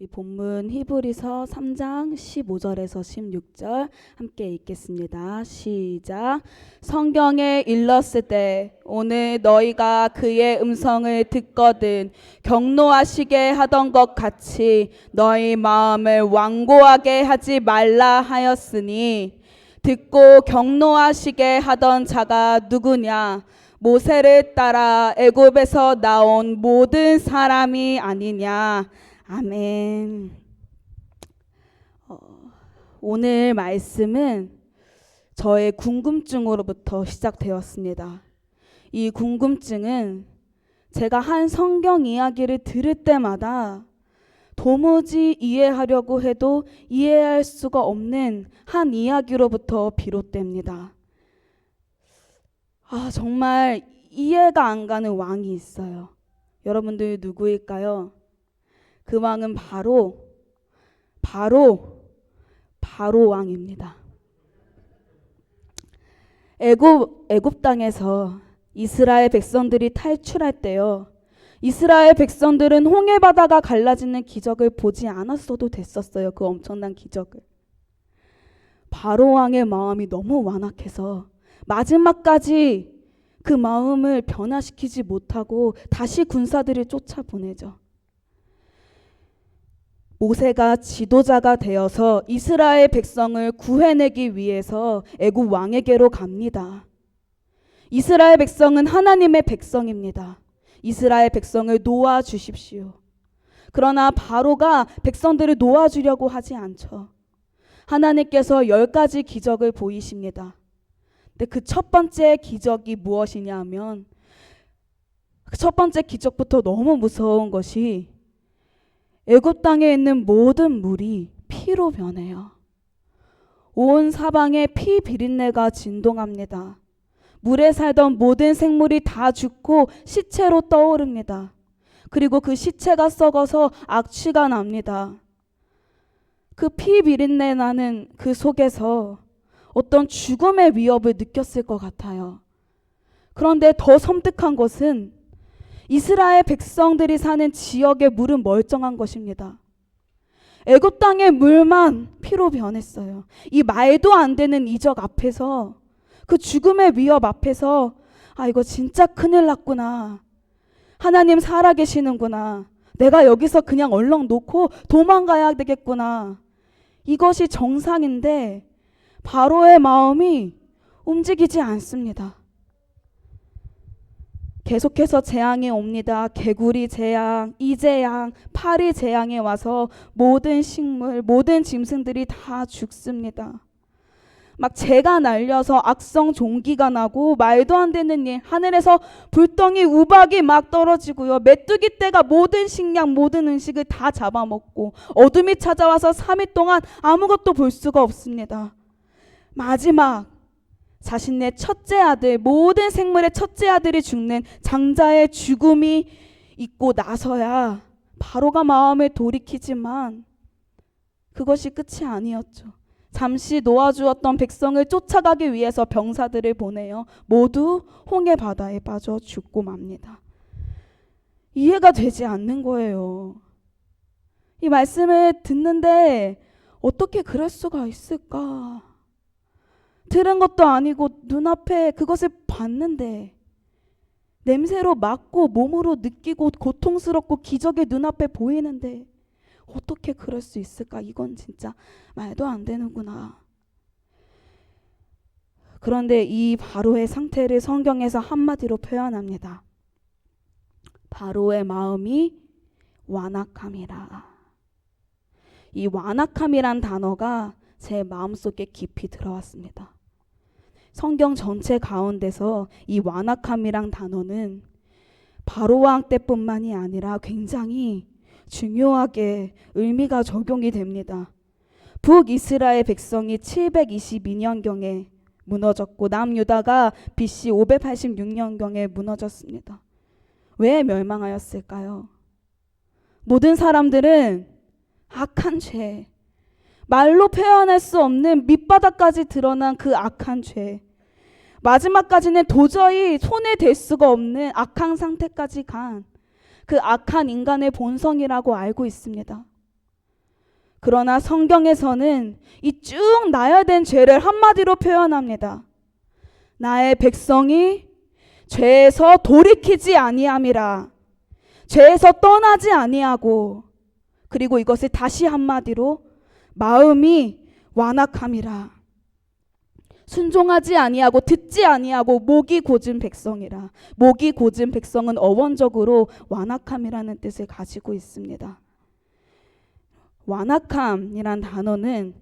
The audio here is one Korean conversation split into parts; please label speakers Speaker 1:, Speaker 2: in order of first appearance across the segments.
Speaker 1: 이 본문 히브리서 3장 15절에서 16절 함께 읽겠습니다. 시작. 성경에 일렀을 때 오늘 너희가 그의 음성을 듣거든 경노하시게 하던 것 같이 너희 마음을 완고하게 하지 말라 하였으니 듣고 경노하시게 하던 자가 누구냐? 모세를 따라 애굽에서 나온 모든 사람이 아니냐? 아멘. 오늘 말씀은 저의 궁금증으로부터 시작되었습니다. 이 궁금증은 제가 한 성경 이야기를 들을 때마다 도무지 이해하려고 해도 이해할 수가 없는 한 이야기로부터 비롯됩니다. 정말 이해가 안 가는 왕이 있어요. 여러분들 누구일까요? 그 왕은 바로 왕입니다. 애굽 땅에서 이스라엘 백성들이 탈출할 때요. 이스라엘 백성들은 홍해 바다가 갈라지는 기적을 보지 않았어도 됐었어요. 그 엄청난 기적을. 바로 왕의 마음이 너무 완악해서 마지막까지 그 마음을 변화시키지 못하고 다시 군사들을 쫓아보내죠. 모세가 지도자가 되어서 이스라엘 백성을 구해내기 위해서 애굽 왕에게로 갑니다. 이스라엘 백성은 하나님의 백성입니다. 이스라엘 백성을 놓아주십시오. 그러나 바로가 백성들을 놓아주려고 하지 않죠. 하나님께서 10가지 기적을 보이십니다. 근데 그 첫 번째 기적이 무엇이냐 하면 그 첫 번째 기적부터 너무 무서운 것이 애굽 땅에 있는 모든 물이 피로 변해요. 온 사방에 피 비린내가 진동합니다. 물에 살던 모든 생물이 다 죽고 시체로 떠오릅니다. 그리고 그 시체가 썩어서 악취가 납니다. 그 피 비린내 나는 그 속에서 어떤 죽음의 위협을 느꼈을 것 같아요. 그런데 더 섬뜩한 것은 이스라엘 백성들이 사는 지역의 물은 멀쩡한 것입니다. 애굽 땅의 물만 피로 변했어요. 이 말도 안 되는 이적 앞에서, 그 죽음의 위협 앞에서 이거 진짜 큰일 났구나. 하나님 살아계시는구나. 내가 여기서 그냥 얼렁 놓고 도망가야 되겠구나. 이것이 정상인데 바로의 마음이 움직이지 않습니다. 계속해서 재앙이 옵니다. 개구리 재앙, 이재앙, 파리 재앙이 와서 모든 식물, 모든 짐승들이 다 죽습니다. 막 재가 날려서 악성 종기가 나고 말도 안 되는 일, 하늘에서 불덩이 우박이 막 떨어지고요. 메뚜기 떼가 모든 식량, 모든 음식을 다 잡아먹고 어둠이 찾아와서 3일 동안 아무것도 볼 수가 없습니다. 마지막 자신의 첫째 아들, 모든 생물의 첫째 아들이 죽는 장자의 죽음이 있고 나서야 바로가 마음을 돌이키지만 그것이 끝이 아니었죠. 잠시 놓아주었던 백성을 쫓아가기 위해서 병사들을 보내요. 모두 홍해 바다에 빠져 죽고 맙니다. 이해가 되지 않는 거예요. 이 말씀을 듣는데 어떻게 그럴 수가 있을까? 들은 것도 아니고 눈앞에 그것을 봤는데 냄새로 맡고 몸으로 느끼고 고통스럽고 기적이 눈앞에 보이는데 어떻게 그럴 수 있을까? 이건 진짜 말도 안 되는구나. 그런데 이 바로의 상태를 성경에서 한마디로 표현합니다. 바로의 마음이 완악함이라. 이 완악함이란 단어가 제 마음속에 깊이 들어왔습니다. 성경 전체 가운데서 이 완악함이란 단어는 바로 왕 때뿐만이 아니라 굉장히 중요하게 의미가 적용이 됩니다. 북이스라엘 백성이 722년경에 무너졌고 남유다가 BC 586년경에 무너졌습니다. 왜 멸망하였을까요? 모든 사람들은 악한 죄, 말로 표현할 수 없는 밑바닥까지 드러난 그 악한 죄, 마지막까지는 도저히 손에 댈 수가 없는 악한 상태까지 간 그 악한 인간의 본성이라고 알고 있습니다. 그러나 성경에서는 이 쭉 나열된 죄를 한마디로 표현합니다. 나의 백성이 죄에서 돌이키지 아니함이라. 죄에서 떠나지 아니하고, 그리고 이것을 다시 한마디로 마음이 완악함이라. 순종하지 아니하고 듣지 아니하고 목이 곧은 백성이라. 목이 곧은 백성은 어원적으로 완악함이라는 뜻을 가지고 있습니다. 완악함이란 단어는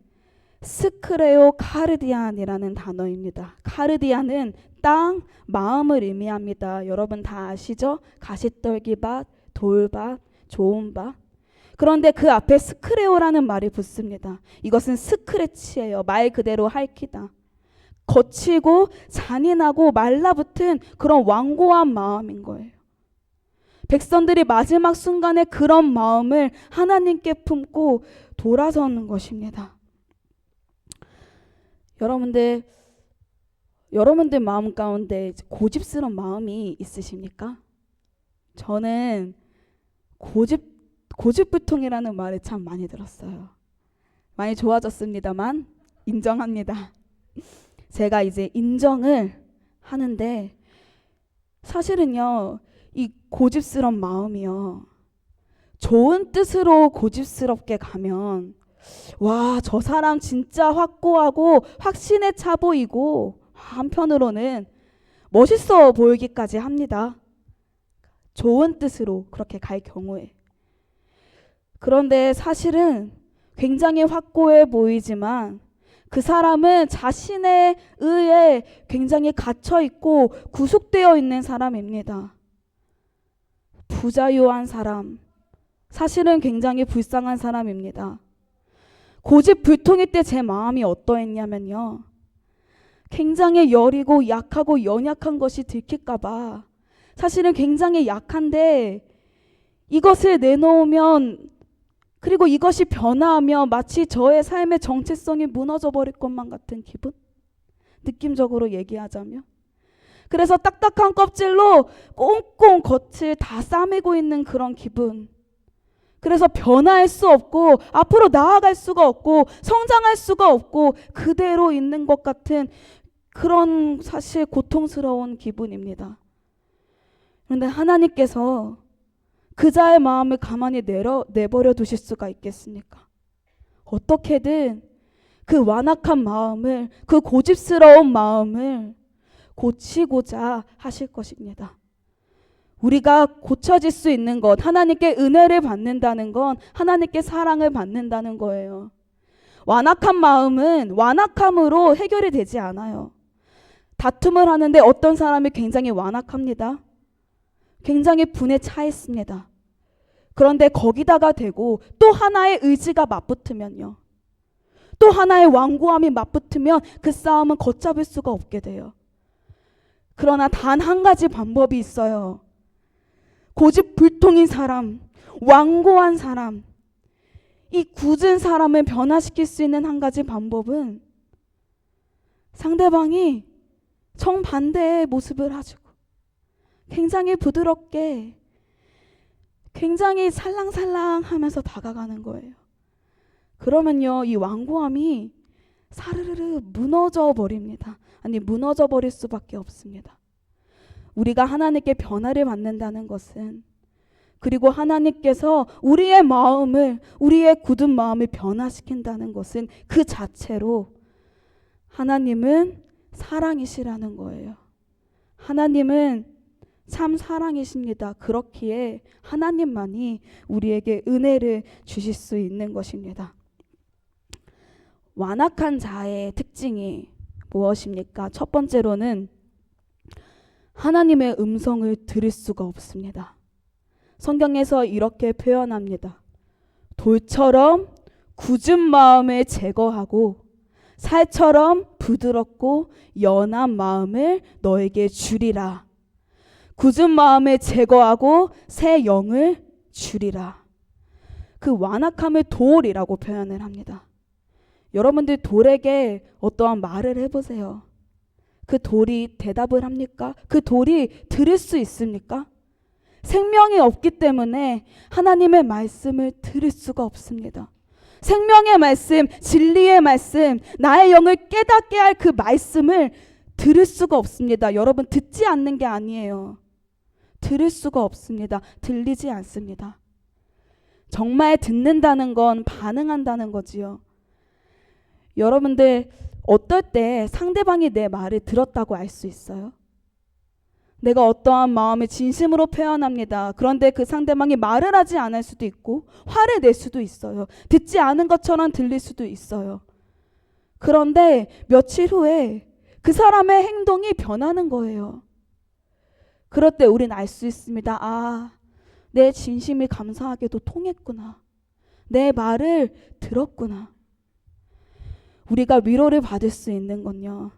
Speaker 1: 스크레오 카르디안이라는 단어입니다. 카르디안은 땅, 마음을 의미합니다. 여러분 다 아시죠? 가시떨기밭, 돌밭, 좋은 밭. 그런데 그 앞에 스크레오라는 말이 붙습니다. 이것은 스크래치예요. 말 그대로 핥기다. 거치고 잔인하고 말라붙은 그런 완고한 마음인 거예요. 백성들이 마지막 순간에 그런 마음을 하나님께 품고 돌아서는 것입니다. 여러분들 마음 가운데 고집스러운 마음이 있으십니까? 저는 고집불통이라는 말을 참 많이 들었어요. 많이 좋아졌습니다만 인정합니다. 제가 이제 인정을 하는데, 사실은요, 이 고집스러운 마음이요, 좋은 뜻으로 고집스럽게 가면 와, 저 사람 진짜 확고하고 확신에 차 보이고 한편으로는 멋있어 보이기까지 합니다. 좋은 뜻으로 그렇게 갈 경우에. 그런데 사실은 굉장히 확고해 보이지만 그 사람은 자신의 의에 굉장히 갇혀 있고 구속되어 있는 사람입니다. 부자유한 사람, 사실은 굉장히 불쌍한 사람입니다. 고집불통일 때 제 마음이 어떠했냐면요, 굉장히 여리고 약하고 연약한 것이 들킬까봐 사실은 굉장히 약한데 이것을 내놓으면, 그리고 이것이 변화하며 마치 저의 삶의 정체성이 무너져 버릴 것만 같은 기분? 느낌적으로 얘기하자면. 그래서 딱딱한 껍질로 꽁꽁 겉을 다 싸매고 있는 그런 기분. 그래서 변화할 수 없고 앞으로 나아갈 수가 없고 성장할 수가 없고 그대로 있는 것 같은 그런 사실 고통스러운 기분입니다. 그런데 하나님께서 그자의 마음을 가만히 내버려 두실 수가 있겠습니까? 어떻게든 그 완악한 마음을, 그 고집스러운 마음을 고치고자 하실 것입니다. 우리가 고쳐질 수 있는 것, 하나님께 은혜를 받는다는 건 하나님께 사랑을 받는다는 거예요. 완악한 마음은 완악함으로 해결이 되지 않아요. 다툼을 하는데 어떤 사람이 굉장히 완악합니다. 굉장히 분에 차 있습니다. 그런데 거기다가 대고 또 하나의 의지가 맞붙으면요, 또 하나의 완고함이 맞붙으면 그 싸움은 걷잡을 수가 없게 돼요. 그러나 단 한 가지 방법이 있어요. 고집불통인 사람, 완고한 사람, 이 굳은 사람을 변화시킬 수 있는 한 가지 방법은 상대방이 정반대의 모습을 가지고 굉장히 부드럽게, 굉장히 살랑살랑 하면서 다가가는 거예요. 그러면요, 이 완고함이 사르르르 무너져 버립니다. 아니, 무너져 버릴 수밖에 없습니다. 우리가 하나님께 변화를 받는다는 것은, 그리고 하나님께서 우리의 마음을, 우리의 굳은 마음을 변화시킨다는 것은 그 자체로 하나님은 사랑이시라는 거예요. 하나님은 참 사랑이십니다. 그렇기에 하나님만이 우리에게 은혜를 주실 수 있는 것입니다. 완악한 자의 특징이 무엇입니까? 첫 번째로는 하나님의 음성을 들을 수가 없습니다. 성경에서 이렇게 표현합니다. 돌처럼 굳은 마음을 제거하고 살처럼 부드럽고 연한 마음을 너에게 주리라. 굳은 마음을 제거하고 새 영을 주리라. 그 완악함을 돌이라고 표현을 합니다. 여러분들 돌에게 어떠한 말을 해보세요. 그 돌이 대답을 합니까? 그 돌이 들을 수 있습니까? 생명이 없기 때문에 하나님의 말씀을 들을 수가 없습니다. 생명의 말씀, 진리의 말씀, 나의 영을 깨닫게 할 그 말씀을 들을 수가 없습니다. 여러분, 듣지 않는 게 아니에요. 들을 수가 없습니다. 들리지 않습니다. 정말 듣는다는 건 반응한다는 거지요. 여러분들, 어떨 때 상대방이 내 말을 들었다고 알 수 있어요? 내가 어떠한 마음을 진심으로 표현합니다. 그런데 그 상대방이 말을 하지 않을 수도 있고 화를 낼 수도 있어요. 듣지 않은 것처럼 들릴 수도 있어요. 그런데 며칠 후에 그 사람의 행동이 변하는 거예요. 그럴 때 우린 알 수 있습니다. 아, 내 진심이 감사하게도 통했구나. 내 말을 들었구나. 우리가 위로를 받을 수 있는 건요,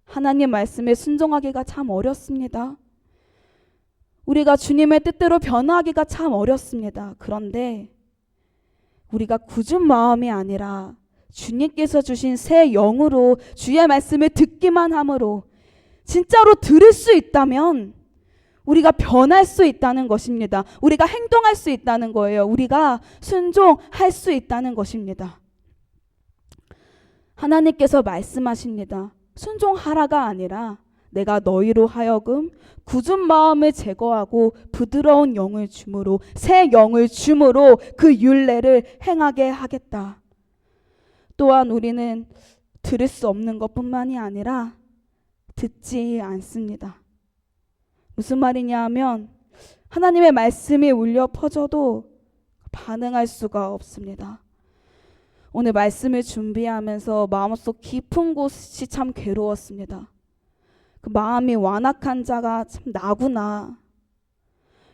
Speaker 1: 하나님 말씀에 순종하기가 참 어렵습니다. 우리가 주님의 뜻대로 변화하기가 참 어렵습니다. 그런데 우리가 굳은 마음이 아니라 주님께서 주신 새 영으로 주의 말씀을 듣기만 함으로 진짜로 들을 수 있다면 우리가 변할 수 있다는 것입니다. 우리가 행동할 수 있다는 거예요. 우리가 순종할 수 있다는 것입니다. 하나님께서 말씀하십니다. 순종하라가 아니라 내가 너희로 하여금 굳은 마음을 제거하고 부드러운 영을 주므로, 새 영을 주므로 그 율례를 행하게 하겠다. 또한 우리는 들을 수 없는 것뿐만이 아니라 듣지 않습니다. 무슨 말이냐 하면 하나님의 말씀이 울려 퍼져도 반응할 수가 없습니다. 오늘 말씀을 준비하면서 마음속 깊은 곳이 참 괴로웠습니다. 그 마음이 완악한 자가 참 나구나.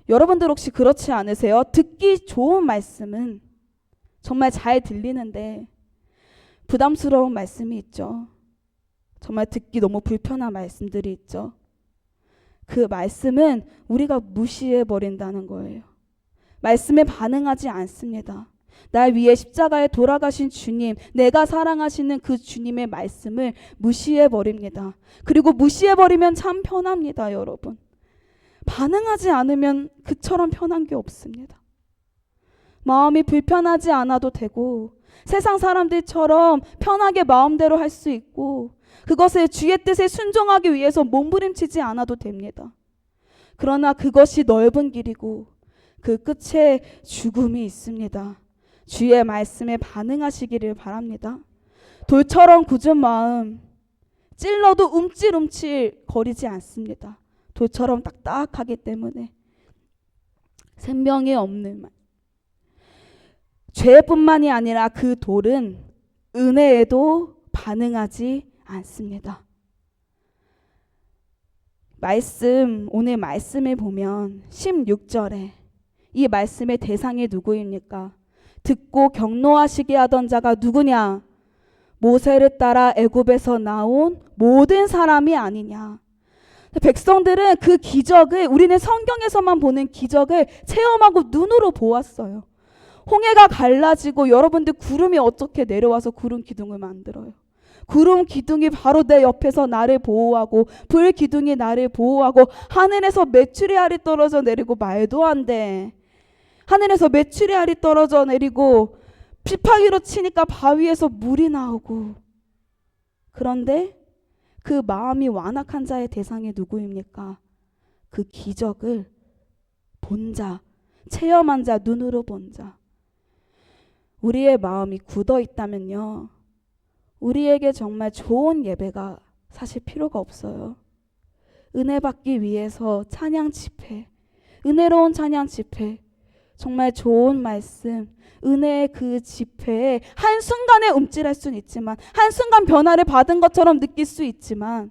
Speaker 1: 여러분들 혹시 그렇지 않으세요? 듣기 좋은 말씀은 정말 잘 들리는데 부담스러운 말씀이 있죠. 정말 듣기 너무 불편한 말씀들이 있죠. 그 말씀은 우리가 무시해버린다는 거예요. 말씀에 반응하지 않습니다. 날 위해 십자가에 돌아가신 주님, 내가 사랑하시는 그 주님의 말씀을 무시해버립니다. 그리고 무시해버리면 참 편합니다, 여러분. 반응하지 않으면 그처럼 편한 게 없습니다. 마음이 불편하지 않아도 되고 세상 사람들처럼 편하게 마음대로 할 수 있고 그것을 주의 뜻에 순종하기 위해서 몸부림치지 않아도 됩니다. 그러나 그것이 넓은 길이고 그 끝에 죽음이 있습니다. 주의 말씀에 반응하시기를 바랍니다. 돌처럼 굳은 마음, 찔러도 움찔움찔 거리지 않습니다. 돌처럼 딱딱하기 때문에 생명이 없는 말. 죄뿐만이 아니라 그 돌은 은혜에도 반응하지 않습니다. 오늘 말씀을 보면 16절에 이 말씀의 대상이 누구입니까? 듣고 경노하시게 하던 자가 누구냐? 모세를 따라 애굽에서 나온 모든 사람이 아니냐? 백성들은 그 기적을, 우리는 성경에서만 보는 기적을 체험하고 눈으로 보았어요. 홍해가 갈라지고 여러분들 구름이 어떻게 내려와서 구름 기둥을 만들어요? 구름 기둥이 바로 내 옆에서 나를 보호하고 불 기둥이 나를 보호하고 하늘에서 메추리 알이 떨어져 내리고 말도 안 돼. 하늘에서 메추리 알이 떨어져 내리고 지팡이로 치니까 바위에서 물이 나오고. 그런데 그 마음이 완악한 자의 대상이 누구입니까? 그 기적을 본 자, 체험한 자, 눈으로 본 자. 우리의 마음이 굳어 있다면요, 우리에게 정말 좋은 예배가 사실 필요가 없어요. 은혜 받기 위해서 찬양 집회, 은혜로운 찬양 집회, 정말 좋은 말씀, 은혜의 그 집회에 한순간에 움찔할 수는 있지만, 한순간 변화를 받은 것처럼 느낄 수 있지만,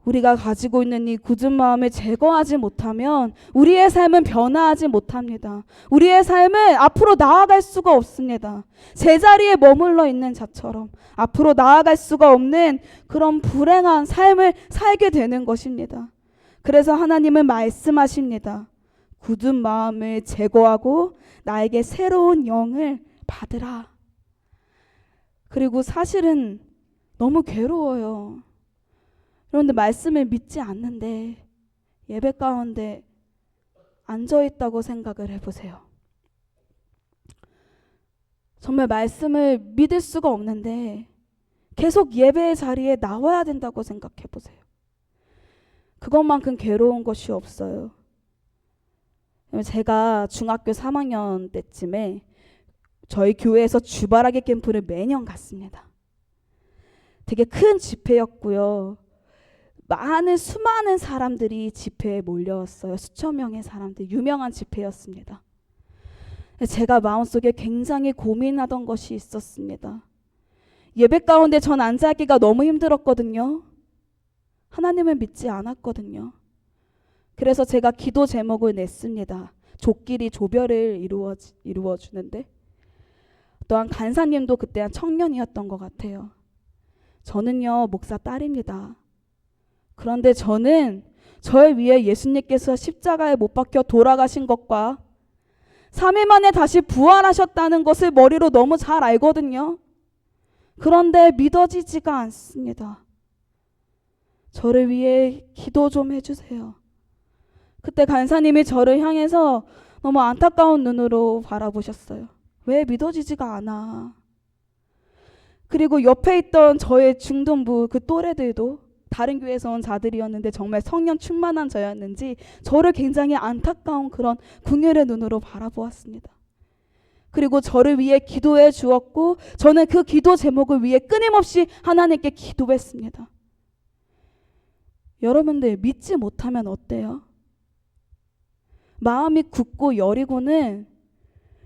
Speaker 1: 우리가 가지고 있는 이 굳은 마음을 제거하지 못하면 우리의 삶은 변화하지 못합니다. 우리의 삶은 앞으로 나아갈 수가 없습니다. 제자리에 머물러 있는 자처럼 앞으로 나아갈 수가 없는 그런 불행한 삶을 살게 되는 것입니다. 그래서 하나님은 말씀하십니다. 굳은 마음을 제거하고 나에게 새로운 영을 받으라. 그리고 사실은 너무 괴로워요. 그런데 말씀을 믿지 않는데 예배 가운데 앉아있다고 생각을 해보세요. 정말 말씀을 믿을 수가 없는데 계속 예배의 자리에 나와야 된다고 생각해 보세요. 그것만큼 괴로운 것이 없어요. 제가 중학교 3학년 때쯤에 저희 교회에서 주바라기 캠프를 매년 갔습니다. 되게 큰 집회였고요. 수많은 사람들이 집회에 몰려왔어요. 수천 명의 사람들, 유명한 집회였습니다. 제가 마음속에 굉장히 고민하던 것이 있었습니다. 예배 가운데 전 앉아있기가 너무 힘들었거든요. 하나님을 믿지 않았거든요. 그래서 제가 기도 제목을 냈습니다. 족끼리 조별을 이루어 주는데, 또한 간사님도 그때 한 청년이었던 것 같아요. 저는요, 목사 딸입니다. 그런데 저는 저를 위해 예수님께서 십자가에 못 박혀 돌아가신 것과 3일 만에 다시 부활하셨다는 것을 머리로 너무 잘 알거든요. 그런데 믿어지지가 않습니다. 저를 위해 기도 좀 해주세요. 그때 간사님이 저를 향해서 너무 안타까운 눈으로 바라보셨어요. 왜 믿어지지가 않아? 그리고 옆에 있던 저의 중등부 그 또래들도 다른 교회에서 온 자들이었는데 정말 성령 충만한 저였는지 저를 굉장히 안타까운 그런 궁혈의 눈으로 바라보았습니다. 그리고 저를 위해 기도해 주었고 저는 그 기도 제목을 위해 끊임없이 하나님께 기도했습니다. 여러분들 믿지 못하면 어때요? 마음이 굳고 여리고는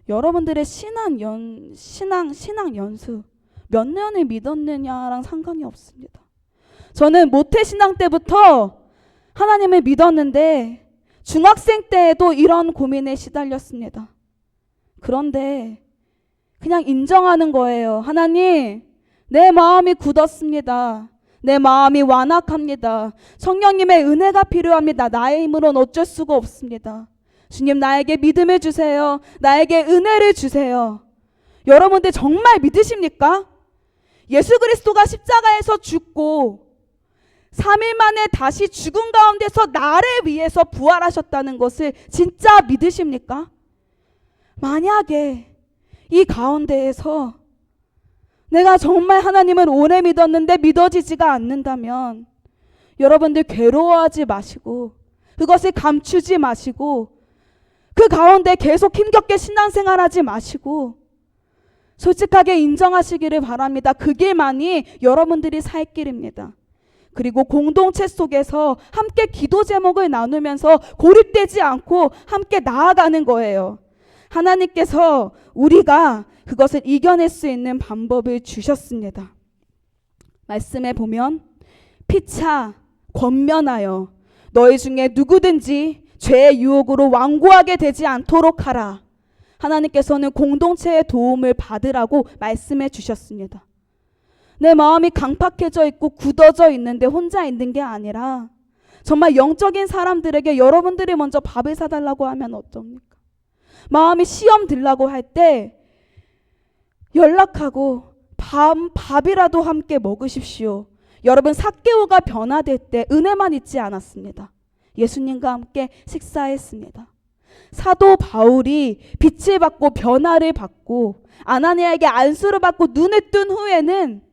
Speaker 1: 여러분들의 신앙 연수 몇 년을 믿었느냐랑 상관이 없습니다. 저는 모태신앙 때부터 하나님을 믿었는데 중학생 때에도 이런 고민에 시달렸습니다. 그런데 그냥 인정하는 거예요. 하나님, 내 마음이 굳었습니다. 내 마음이 완악합니다. 성령님의 은혜가 필요합니다. 나의 힘으로는 어쩔 수가 없습니다. 주님, 나에게 믿음을 주세요. 나에게 은혜를 주세요. 여러분들 정말 믿으십니까? 예수 그리스도가 십자가에서 죽고 3일 만에 다시 죽은 가운데서 나를 위해서 부활하셨다는 것을 진짜 믿으십니까? 만약에 이 가운데에서 내가 정말 하나님을 오래 믿었는데 믿어지지가 않는다면 여러분들 괴로워하지 마시고 그것을 감추지 마시고 그 가운데 계속 힘겹게 신앙생활하지 마시고 솔직하게 인정하시기를 바랍니다. 그 길만이 여러분들이 살 길입니다. 그리고 공동체 속에서 함께 기도 제목을 나누면서 고립되지 않고 함께 나아가는 거예요. 하나님께서 우리가 그것을 이겨낼 수 있는 방법을 주셨습니다. 말씀에 보면 피차 권면하여 너희 중에 누구든지 죄의 유혹으로 완고하게 되지 않도록 하라. 하나님께서는 공동체의 도움을 받으라고 말씀해 주셨습니다. 내 마음이 강팍해져 있고 굳어져 있는데 혼자 있는 게 아니라 정말 영적인 사람들에게 여러분들이 먼저 밥을 사달라고 하면 어쩝니까? 마음이 시험 들라고 할 때 연락하고 밥이라도 함께 먹으십시오. 여러분 삭개오가 변화될 때 은혜만 있지 않았습니다. 예수님과 함께 식사했습니다. 사도 바울이 빛을 받고 변화를 받고 아나니아에게 안수를 받고 눈을 뜬 후에는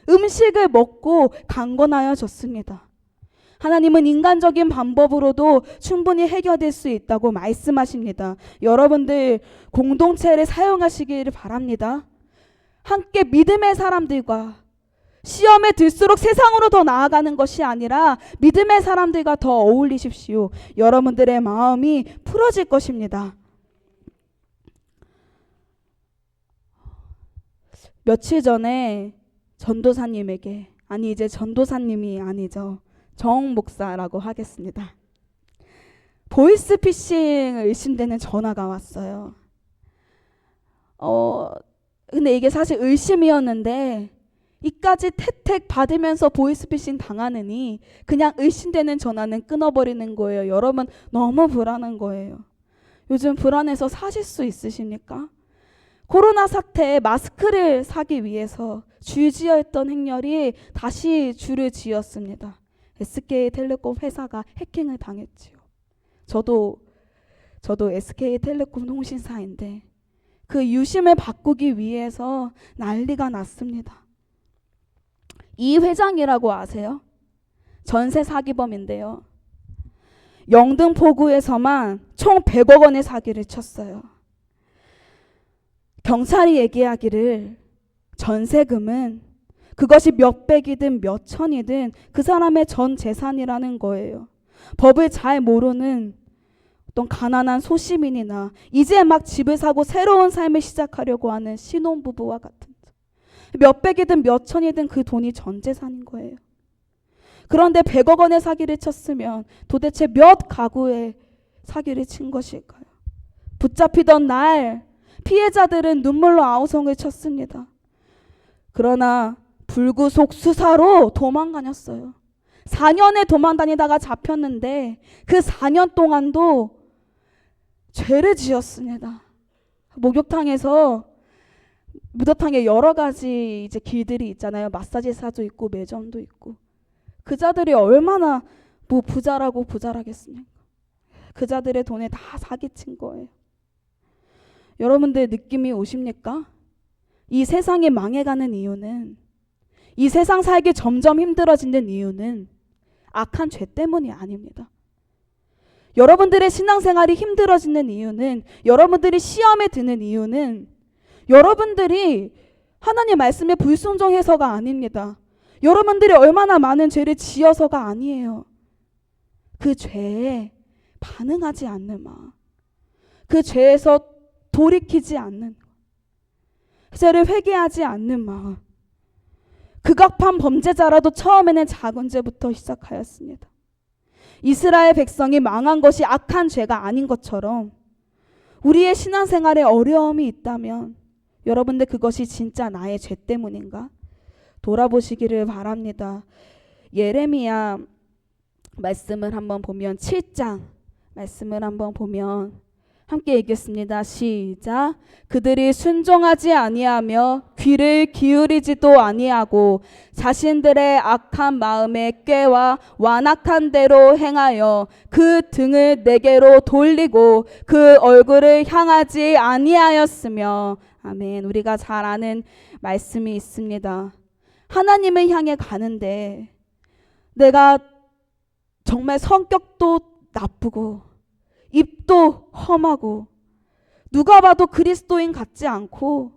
Speaker 1: 음식을 먹고 강건하여졌습니다. 하나님은 인간적인 방법으로도 충분히 해결될 수 있다고 말씀하십니다. 여러분들 공동체를 사용하시기를 바랍니다. 함께 믿음의 사람들과 시험에 들수록 세상으로 더 나아가는 것이 아니라 믿음의 사람들과 더 어울리십시오. 여러분들의 마음이 풀어질 것입니다. 며칠 전에 전도사님에게, 아니 이제 전도사님이 아니죠, 정 목사라고 하겠습니다. 보이스피싱 의심되는 전화가 왔어요. 근데 이게 사실 의심이었는데 이까지 태택 받으면서 보이스피싱 당하느니 그냥 의심되는 전화는 끊어버리는 거예요. 여러분 너무 불안한 거예요. 요즘 불안해서 사실 수 있으십니까? 코로나 사태에 마스크를 사기 위해서 줄지어있던 행렬이 다시 줄을 지었습니다. SK텔레콤 회사가 해킹을 당했지요. 저도 SK텔레콤 통신사인데 그 유심을 바꾸기 위해서 난리가 났습니다. 이 회장이라고 아세요? 전세 사기범인데요. 영등포구에서만 총 100억 원의 사기를 쳤어요. 경찰이 얘기하기를 전세금은 그것이 몇백이든 몇천이든 그 사람의 전 재산이라는 거예요. 법을 잘 모르는 어떤 가난한 소시민이나 이제 막 집을 사고 새로운 삶을 시작하려고 하는 신혼부부와 같은, 몇백이든 몇천이든 그 돈이 전 재산인 거예요. 그런데 100억 원의 사기를 쳤으면 도대체 몇 가구의 사기를 친 것일까요? 붙잡히던 날 피해자들은 눈물로 아우성을 쳤습니다. 그러나 불구속 수사로 도망다녔어요. 4년을 도망다니다가 잡혔는데 그 4년 동안도 죄를 지었습니다. 목욕탕에서 무덤탕에 여러 가지 이제 길들이 있잖아요. 마사지사도 있고 매점도 있고. 그 자들이 얼마나 뭐 부자라고 부자라겠습니까? 그 자들의 돈에 다 사기친 거예요. 여러분들 느낌이 오십니까? 이 세상이 망해가는 이유는, 이 세상 살기 점점 힘들어지는 이유는 악한 죄 때문이 아닙니다. 여러분들의 신앙생활이 힘들어지는 이유는, 여러분들이 시험에 드는 이유는 여러분들이 하나님 말씀에 불순종해서가 아닙니다. 여러분들이 얼마나 많은 죄를 지어서가 아니에요. 그 죄에 반응하지 않는 마음, 그 죄에서 돌이키지 않는, 죄를 회개하지 않는 마음, 극악한 범죄자라도 처음에는 작은 죄부터 시작하였습니다. 이스라엘 백성이 망한 것이 악한 죄가 아닌 것처럼 우리의 신앙생활에 어려움이 있다면 여러분들 그것이 진짜 나의 죄 때문인가? 돌아보시기를 바랍니다. 예레미야 말씀을 한번 보면 7장 말씀을 한번 보면 함께 읽겠습니다. 시작. 그들이 순종하지 아니하며 귀를 기울이지도 아니하고 자신들의 악한 마음에 꾀와 완악한 대로 행하여 그 등을 내게로 돌리고 그 얼굴을 향하지 아니하였으며. 아멘. 우리가 잘 아는 말씀이 있습니다. 하나님을 향해 가는데 내가 정말 성격도 나쁘고 입도 험하고 누가 봐도 그리스도인 같지 않고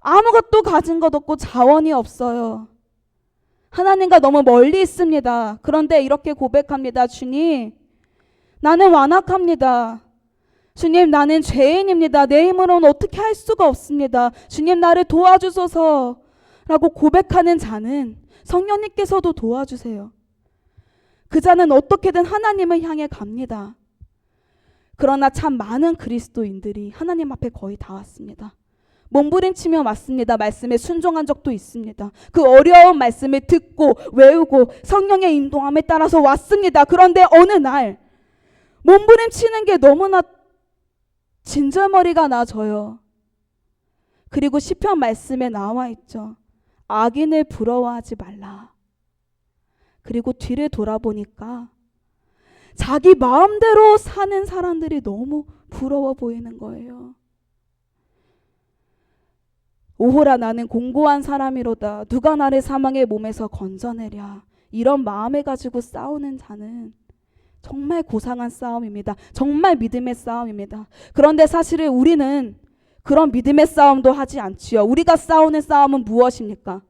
Speaker 1: 아무것도 가진 것 없고 자원이 없어요. 하나님과 너무 멀리 있습니다. 그런데 이렇게 고백합니다. 주님, 나는 완악합니다. 주님, 나는 죄인입니다. 내 힘으로는 어떻게 할 수가 없습니다. 주님, 나를 도와주소서 라고 고백하는 자는 성령님께서도 도와주세요. 그 자는 어떻게든 하나님을 향해 갑니다. 그러나 참 많은 그리스도인들이 하나님 앞에 거의 다 왔습니다. 몸부림치며 왔습니다. 말씀에 순종한 적도 있습니다. 그 어려운 말씀을 듣고 외우고 성령의 인도함에 따라서 왔습니다. 그런데 어느 날 몸부림치는 게 너무나 진절머리가 나져요. 그리고 시편 말씀에 나와 있죠. 악인을 부러워하지 말라. 그리고 뒤를 돌아보니까 자기 마음대로 사는 사람들이 너무 부러워 보이는 거예요. 오호라 나는 공고한 사람이로다. 누가 나를 사망의 몸에서 건져내랴. 이런 마음을 가지고 싸우는 자는 정말 고상한 싸움입니다. 정말 믿음의 싸움입니다. 그런데 사실은 우리는 그런 믿음의 싸움도 하지 않지요. 우리가 싸우는 싸움은 무엇입니까?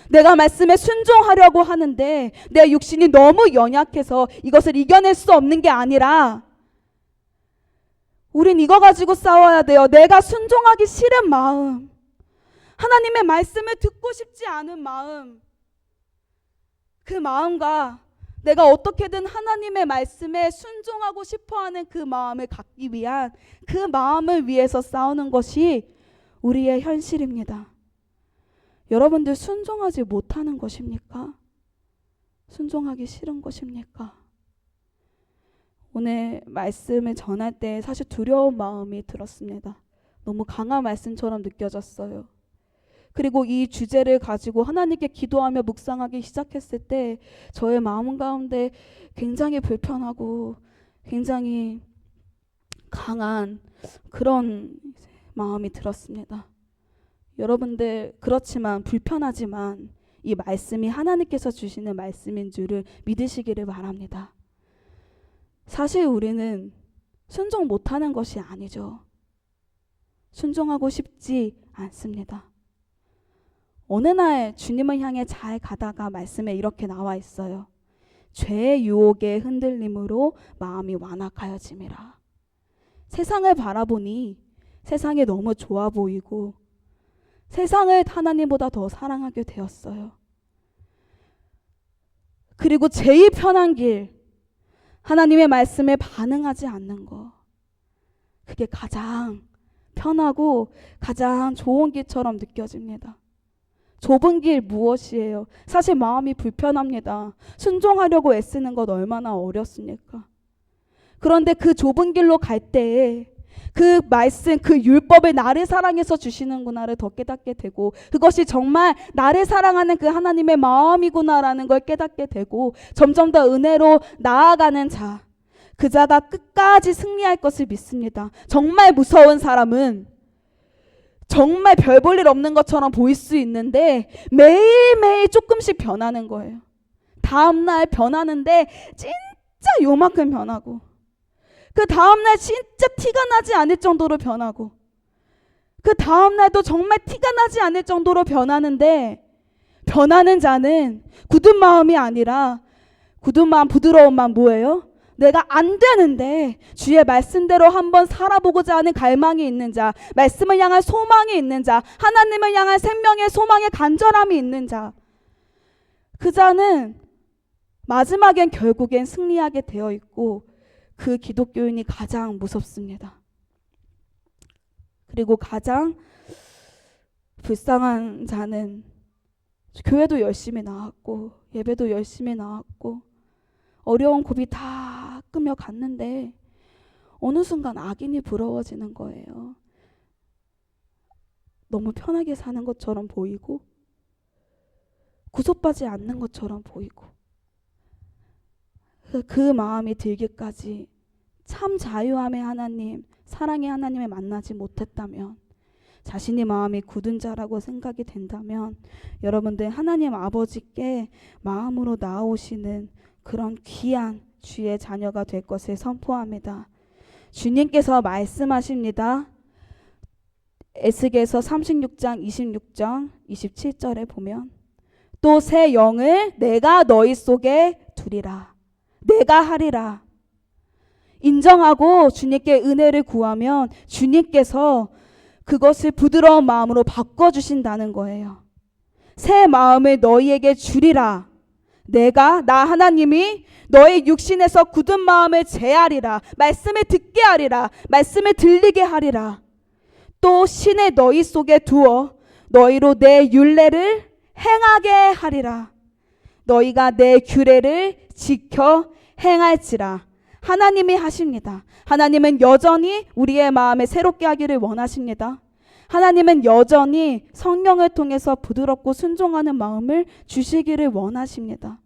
Speaker 1: 내가 말씀에 순종하려고 하는데 내 육신이 너무 연약해서 이것을 이겨낼 수 없는 게 아니라 우린 이거 가지고 싸워야 돼요. 내가 순종하기 싫은 마음, 하나님의 말씀을 듣고 싶지 않은 마음, 그 마음과 내가 어떻게든 하나님의 말씀에 순종하고 싶어하는 그 마음을 갖기 위한 그 마음을 위해서 싸우는 것이 우리의 현실입니다. 여러분들 순종하지 못하는 것입니까? 순종하기 싫은 것입니까? 오늘 말씀을 전할 때 사실 두려운 마음이 들었습니다. 너무 강한 말씀처럼 느껴졌어요. 그리고 이 주제를 가지고 하나님께 기도하며 묵상하기 시작했을 때 저의 마음 가운데 굉장히 불편하고 굉장히 강한 그런 마음이 들었습니다. 여러분들 그렇지만 불편하지만 이 말씀이 하나님께서 주시는 말씀인 줄을 믿으시기를 바랍니다. 사실 우리는 순종 못하는 것이 아니죠. 순종하고 싶지 않습니다. 어느 날 주님을 향해 잘 가다가 말씀에 이렇게 나와 있어요. 죄의 유혹에 흔들림으로 마음이 완악하여짐이라. 세상을 바라보니 세상이 너무 좋아 보이고 세상을 하나님보다 더 사랑하게 되었어요. 그리고 제일 편한 길, 하나님의 말씀에 반응하지 않는 거, 그게 가장 편하고 가장 좋은 길처럼 느껴집니다. 좁은 길 무엇이에요? 사실 마음이 불편합니다. 순종하려고 애쓰는 것 얼마나 어렵습니까? 그런데 그 좁은 길로 갈 때에 그 말씀, 그 율법을 나를 사랑해서 주시는구나를 더 깨닫게 되고, 그것이 정말 나를 사랑하는 그 하나님의 마음이구나라는 걸 깨닫게 되고, 점점 더 은혜로 나아가는 자, 그 자가 끝까지 승리할 것을 믿습니다. 정말 무서운 사람은 정말 별 볼 일 없는 것처럼 보일 수 있는데 매일매일 조금씩 변하는 거예요. 다음날 변하는데 진짜 요만큼 변하고, 그 다음날 진짜 티가 나지 않을 정도로 변하고, 그 다음날도 정말 티가 나지 않을 정도로 변하는데, 변하는 자는 굳은 마음이 아니라, 굳은 마음, 부드러운 마음 뭐예요? 내가 안 되는데 주의 말씀대로 한번 살아보고자 하는 갈망이 있는 자, 말씀을 향한 소망이 있는 자, 하나님을 향한 생명의 소망의 간절함이 있는 자, 그 자는 마지막엔 결국엔 승리하게 되어 있고, 그 기독교인이 가장 무섭습니다. 그리고 가장 불쌍한 자는 교회도 열심히 나왔고 예배도 열심히 나왔고 어려운 고비 다 끄며 갔는데 어느 순간 악인이 부러워지는 거예요. 너무 편하게 사는 것처럼 보이고 구속받지 않는 것처럼 보이고, 그 마음이 들기까지 참 자유함의 하나님, 사랑의 하나님을 만나지 못했다면, 자신이 마음이 굳은 자라고 생각이 된다면 여러분들 하나님 아버지께 마음으로 나아오시는 그런 귀한 주의 자녀가 될 것을 선포합니다. 주님께서 말씀하십니다. 에스겔서 36장 26절 27절에 보면, 또 새 영을 내가 너희 속에 두리라. 내가 하리라. 인정하고 주님께 은혜를 구하면 주님께서 그것을 부드러운 마음으로 바꿔주신다는 거예요. 새 마음을 너희에게 주리라. 나 하나님이 너의 육신에서 굳은 마음을 제하리라. 말씀을 듣게 하리라. 말씀을 들리게 하리라. 또 신의 너희 속에 두어 너희로 내 율례를 행하게 하리라. 너희가 내 규례를 지켜 행할지라. 하나님이 하십니다. 하나님은 여전히 우리의 마음을 새롭게 하기를 원하십니다. 하나님은 여전히 성령을 통해서 부드럽고 순종하는 마음을 주시기를 원하십니다.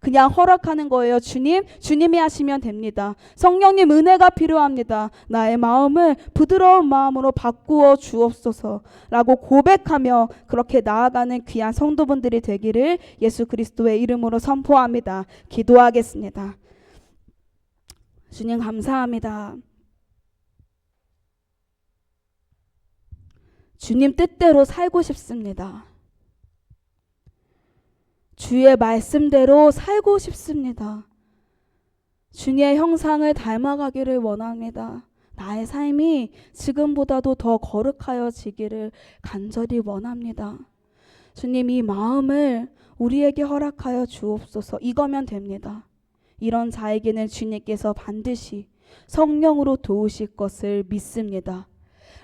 Speaker 1: 그냥 허락하는 거예요. 주님이 하시면 됩니다. 성령님 은혜가 필요합니다. 나의 마음을 부드러운 마음으로 바꾸어 주옵소서라고 고백하며 그렇게 나아가는 귀한 성도분들이 되기를 예수 그리스도의 이름으로 선포합니다. 기도하겠습니다. 주님 감사합니다. 주님 뜻대로 살고 싶습니다. 주의 말씀대로 살고 싶습니다. 주님의 형상을 닮아가기를 원합니다. 나의 삶이 지금보다도 더 거룩하여지기를 간절히 원합니다. 주님, 이 마음을 우리에게 허락하여 주옵소서. 이거면 됩니다. 이런 자에게는 주님께서 반드시 성령으로 도우실 것을 믿습니다.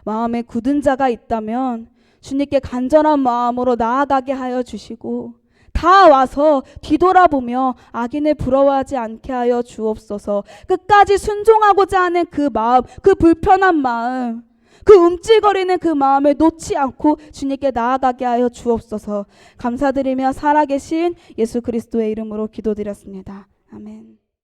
Speaker 1: 마음에 굳은 자가 있다면 주님께 간절한 마음으로 나아가게 하여 주시고, 다 와서 뒤돌아보며 악인을 부러워하지 않게 하여 주옵소서. 끝까지 순종하고자 하는 그 마음, 그 불편한 마음, 그 움찔거리는 그 마음을 놓지 않고 주님께 나아가게 하여 주옵소서. 감사드리며 살아계신 예수 그리스도의 이름으로 기도드렸습니다. 아멘.